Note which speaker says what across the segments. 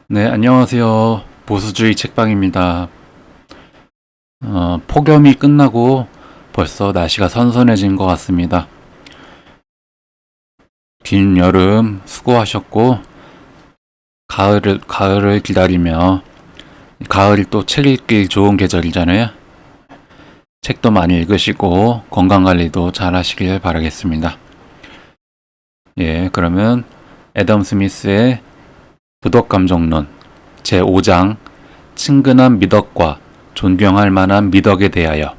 Speaker 1: 네, 안녕하세요. 보수주의 책방입니다. 폭염이 끝나고 벌써 날씨가 선선해진 것 같습니다. 긴 여름 수고하셨고, 가을을 기다리며, 가을이 또 책 읽기 좋은 계절이잖아요. 책도 많이 읽으시고, 건강관리도 잘 하시길 바라겠습니다. 예, 그러면 애덤 스미스의 부덕감정론 제5장 친근한 미덕과 존경할 만한 미덕에 대하여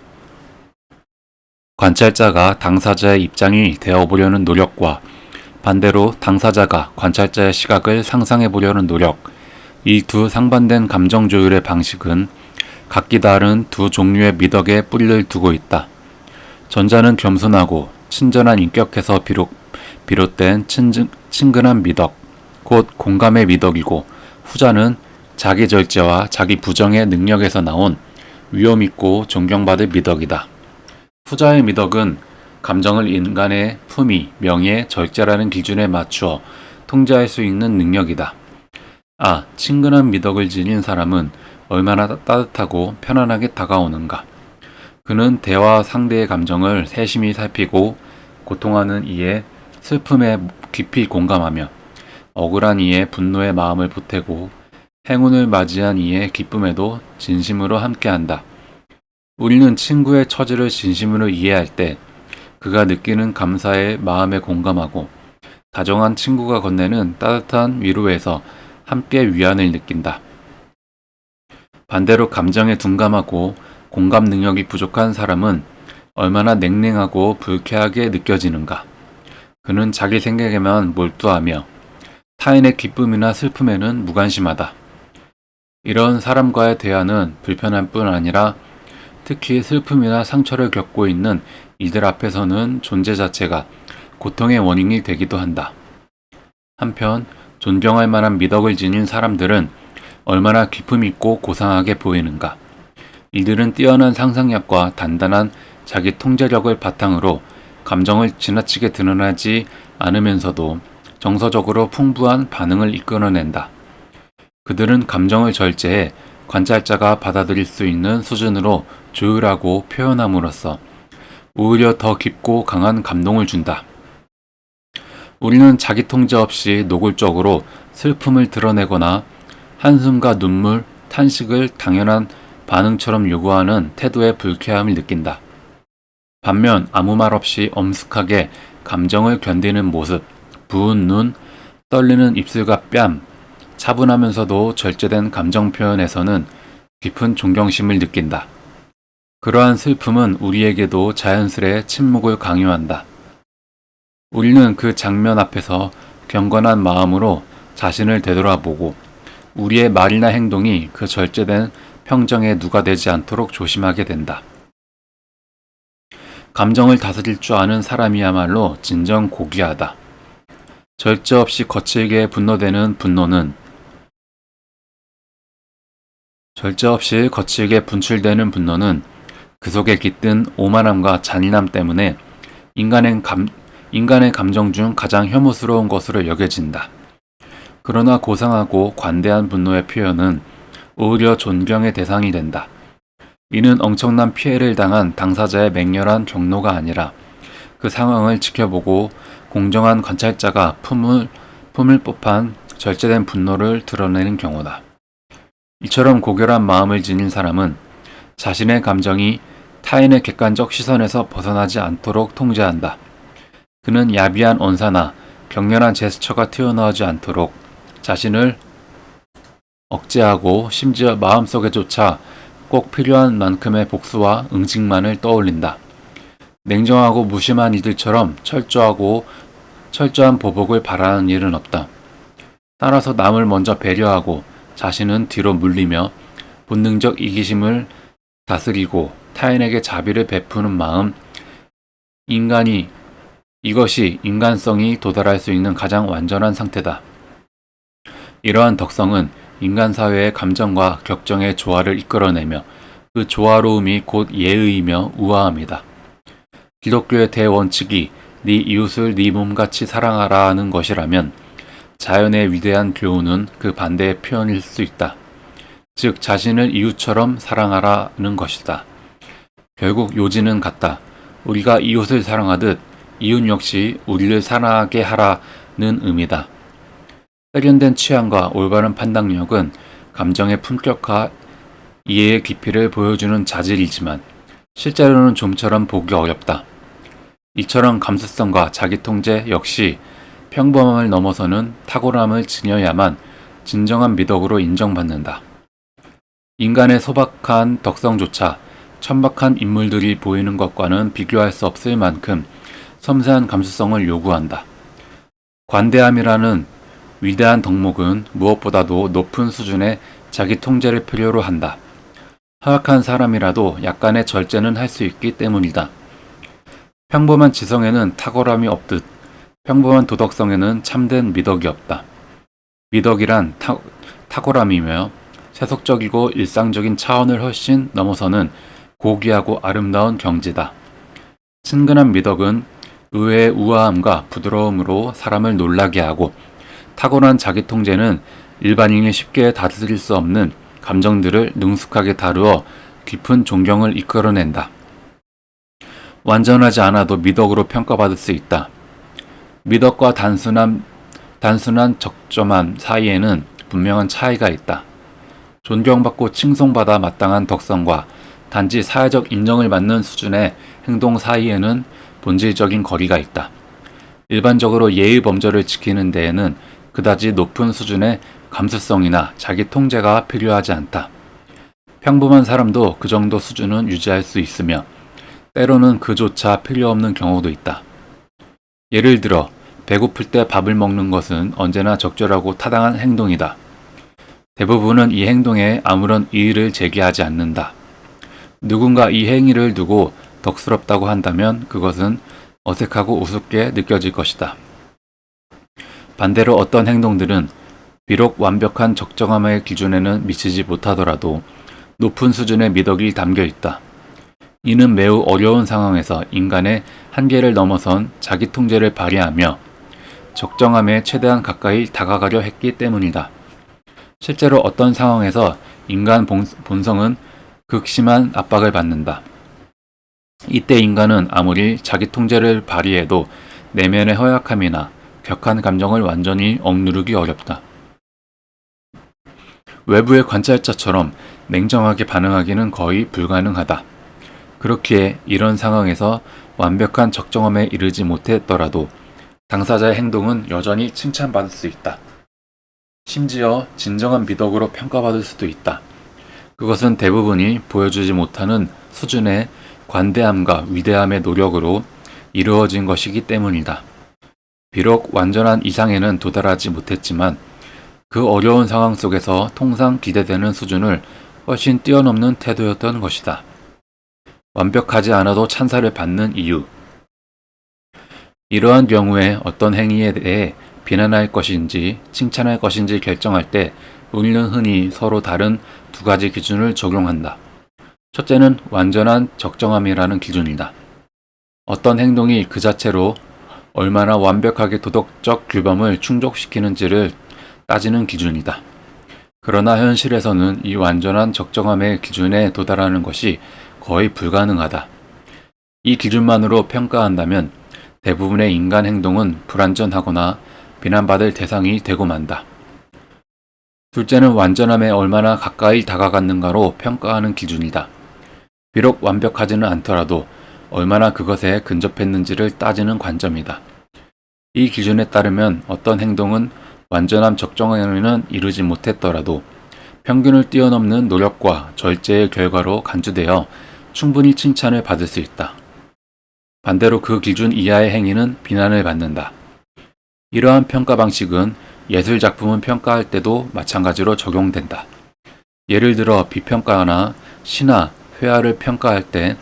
Speaker 1: 관찰자가 당사자의 입장이 되어보려는 노력과 반대로 당사자가 관찰자의 시각을 상상해보려는 노력, 이 두 상반된 감정 조율의 방식은 각기 다른 두 종류의 미덕에 뿌리를 두고 있다. 전자는 겸손하고 친절한 인격에서 비롯된 친근한 미덕, 곧 공감의 미덕이고, 후자는 자기 절제와 자기 부정의 능력에서 나온 위엄있고 존경받을 미덕이다. 후자의 미덕은 감정을 인간의 품위, 명예, 절제라는 기준에 맞추어 통제할 수 있는 능력이다. 친근한 미덕을 지닌 사람은 얼마나 따뜻하고 편안하게 다가오는가. 그는 대화 상대의 감정을 세심히 살피고 고통하는 이의 슬픔에 깊이 공감하며 억울한 이의 분노의 마음을 보태고 행운을 맞이한 이의 기쁨에도 진심으로 함께한다. 우리는 친구의 처지를 진심으로 이해할 때 그가 느끼는 감사의 마음에 공감하고 다정한 친구가 건네는 따뜻한 위로에서 함께 위안을 느낀다. 반대로 감정에 둔감하고 공감 능력이 부족한 사람은 얼마나 냉랭하고 불쾌하게 느껴지는가. 그는 자기 생각에만 몰두하며 타인의 기쁨이나 슬픔에는 무관심하다. 이런 사람과의 대화는 불편할 뿐 아니라 특히 슬픔이나 상처를 겪고 있는 이들 앞에서는 존재 자체가 고통의 원인이 되기도 한다. 한편 존경할 만한 미덕을 지닌 사람들은 얼마나 기품있고 고상하게 보이는가. 이들은 뛰어난 상상력과 단단한 자기 통제력을 바탕으로 감정을 지나치게 드러나지 않으면서도 정서적으로 풍부한 반응을 이끌어낸다. 그들은 감정을 절제해 관찰자가 받아들일 수 있는 수준으로 조율하고 표현함으로써 오히려 더 깊고 강한 감동을 준다. 우리는 자기 통제 없이 노골적으로 슬픔을 드러내거나 한숨과 눈물, 탄식을 당연한 반응처럼 요구하는 태도의 불쾌함을 느낀다. 반면 아무 말 없이 엄숙하게 감정을 견디는 모습, 부은 눈, 떨리는 입술과 뺨, 차분하면서도 절제된 감정 표현에서는 깊은 존경심을 느낀다. 그러한 슬픔은 우리에게도 자연스레 침묵을 강요한다. 우리는 그 장면 앞에서 경건한 마음으로 자신을 되돌아보고 우리의 말이나 행동이 그 절제된 평정에 누가되지 않도록 조심하게 된다. 감정을 다스릴 줄 아는 사람이야말로 진정 고귀하다. 절제 없이 거칠게 분노되는 분노는 그 속에 깃든 오만함과 잔인함 때문에 인간의 감정 중 가장 혐오스러운 것으로 여겨진다. 그러나 고상하고 관대한 분노의 표현은 오히려 존경의 대상이 된다. 이는 엄청난 피해를 당한 당사자의 맹렬한 경노가 아니라 그 상황을 지켜보고 공정한 관찰자가 품을 법한 절제된 분노를 드러내는 경우다. 이처럼 고결한 마음을 지닌 사람은 자신의 감정이 타인의 객관적 시선에서 벗어나지 않도록 통제한다. 그는 야비한 언사나 격렬한 제스처가 튀어나오지 않도록 자신을 억제하고 심지어 마음속에조차 꼭 필요한 만큼의 복수와 응징만을 떠올린다. 냉정하고 무심한 이들처럼 철저한 보복을 바라는 일은 없다. 따라서 남을 먼저 배려하고 자신은 뒤로 물리며 본능적 이기심을 다스리고 타인에게 자비를 베푸는 마음, 이것이 인간성이 도달할 수 있는 가장 완전한 상태다. 이러한 덕성은 인간 사회의 감정과 격정의 조화를 이끌어내며 그 조화로움이 곧 예의이며 우아함이다. 기독교의 대원칙이 네 이웃을 네 몸같이 사랑하라는 것이라면 자연의 위대한 교훈은 그 반대의 표현일 수 있다. 즉 자신을 이웃처럼 사랑하라는 것이다. 결국 요지는 같다. 우리가 이웃을 사랑하듯 이웃 역시 우리를 사랑하게 하라는 의미다. 세련된 취향과 올바른 판단력은 감정의 품격과 이해의 깊이를 보여주는 자질이지만 실제로는 좀처럼 보기 어렵다. 이처럼 감수성과 자기통제 역시 평범함을 넘어서는 탁월함을 지녀야만 진정한 미덕으로 인정받는다. 인간의 소박한 덕성조차 천박한 인물들이 보이는 것과는 비교할 수 없을 만큼 섬세한 감수성을 요구한다. 관대함이라는 위대한 덕목은 무엇보다도 높은 수준의 자기 통제를 필요로 한다. 허약한 사람이라도 약간의 절제는 할 수 있기 때문이다. 평범한 지성에는 탁월함이 없듯 평범한 도덕성에는 참된 미덕이 없다. 미덕이란 탁월함이며 세속적이고 일상적인 차원을 훨씬 넘어서는 고귀하고 아름다운 경지다. 친근한 미덕은 의외의 우아함과 부드러움으로 사람을 놀라게 하고 탁월한 자기통제는 일반인이 쉽게 다스릴 수 없는 감정들을 능숙하게 다루어 깊은 존경을 이끌어낸다. 완전하지 않아도 미덕으로 평가받을 수 있다. 미덕과 단순한 적점함 사이에는 분명한 차이가 있다. 존경받고 칭송받아 마땅한 덕성과 단지 사회적 인정을 받는 수준의 행동 사이에는 본질적인 거리가 있다. 일반적으로 예의 범절을 지키는 데에는 그다지 높은 수준의 감수성이나 자기 통제가 필요하지 않다. 평범한 사람도 그 정도 수준은 유지할 수 있으며 때로는 그조차 필요 없는 경우도 있다. 예를 들어 배고플 때 밥을 먹는 것은 언제나 적절하고 타당한 행동이다. 대부분은 이 행동에 아무런 이의를 제기하지 않는다. 누군가 이 행위를 두고 덕스럽다고 한다면 그것은 어색하고 우습게 느껴질 것이다. 반대로 어떤 행동들은 비록 완벽한 적정함의 기준에는 미치지 못하더라도 높은 수준의 미덕이 담겨 있다. 이는 매우 어려운 상황에서 인간의 한계를 넘어선 자기 통제를 발휘하며 적정함에 최대한 가까이 다가가려 했기 때문이다. 실제로 어떤 상황에서 인간 본성은 극심한 압박을 받는다. 이때 인간은 아무리 자기 통제를 발휘해도 내면의 허약함이나 격한 감정을 완전히 억누르기 어렵다. 외부의 관찰자처럼 냉정하게 반응하기는 거의 불가능하다. 그렇기에 이런 상황에서 완벽한 적정함에 이르지 못했더라도 당사자의 행동은 여전히 칭찬받을 수 있다. 심지어 진정한 미덕으로 평가받을 수도 있다. 그것은 대부분이 보여주지 못하는 수준의 관대함과 위대함의 노력으로 이루어진 것이기 때문이다. 비록 완전한 이상에는 도달하지 못했지만 그 어려운 상황 속에서 통상 기대되는 수준을 훨씬 뛰어넘는 태도였던 것이다. 완벽하지 않아도 찬사를 받는 이유. 이러한 경우에 어떤 행위에 대해 비난할 것인지 칭찬할 것인지 결정할 때 우리는 흔히 서로 다른 두 가지 기준을 적용한다. 첫째는 완전한 적정함이라는 기준이다. 어떤 행동이 그 자체로 얼마나 완벽하게 도덕적 규범을 충족시키는지를 따지는 기준이다. 그러나 현실에서는 이 완전한 적정함의 기준에 도달하는 것이 거의 불가능하다. 이 기준만으로 평가한다면 대부분의 인간 행동은 불완전하거나 비난받을 대상이 되고 만다. 둘째는 완전함에 얼마나 가까이 다가갔는가로 평가하는 기준이다. 비록 완벽하지는 않더라도 얼마나 그것에 근접했는지를 따지는 관점이다. 이 기준에 따르면 어떤 행동은 완전한 적정함에는 이르지 못했더라도 평균을 뛰어넘는 노력과 절제의 결과로 간주되어 충분히 칭찬을 받을 수 있다. 반대로 그 기준 이하의 행위는 비난을 받는다. 이러한 평가 방식은 예술 작품을 평가할 때도 마찬가지로 적용된다. 예를 들어 비평가나 시나 회화를 평가할 때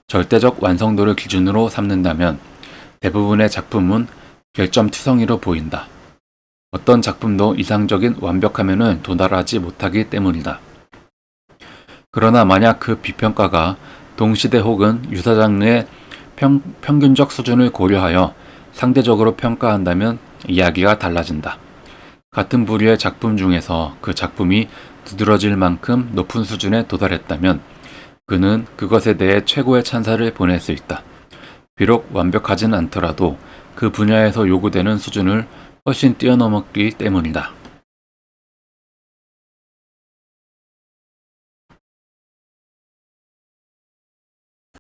Speaker 1: 절대적 완성도를 기준으로 삼는다면 대부분의 작품은 결점투성이로 보인다. 어떤 작품도 이상적인 완벽함에는 도달하지 못하기 때문이다. 그러나 만약 그 비평가가 동시대 혹은 유사 장르의 평균적 수준을 고려하여 상대적으로 평가한다면 이야기가 달라진다. 같은 부류의 작품 중에서 그 작품이 두드러질 만큼 높은 수준에 도달했다면 그는 그것에 대해 최고의 찬사를 보낼 수 있다. 비록 완벽하진 않더라도 그 분야에서 요구되는 수준을 훨씬 뛰어넘었기 때문이다.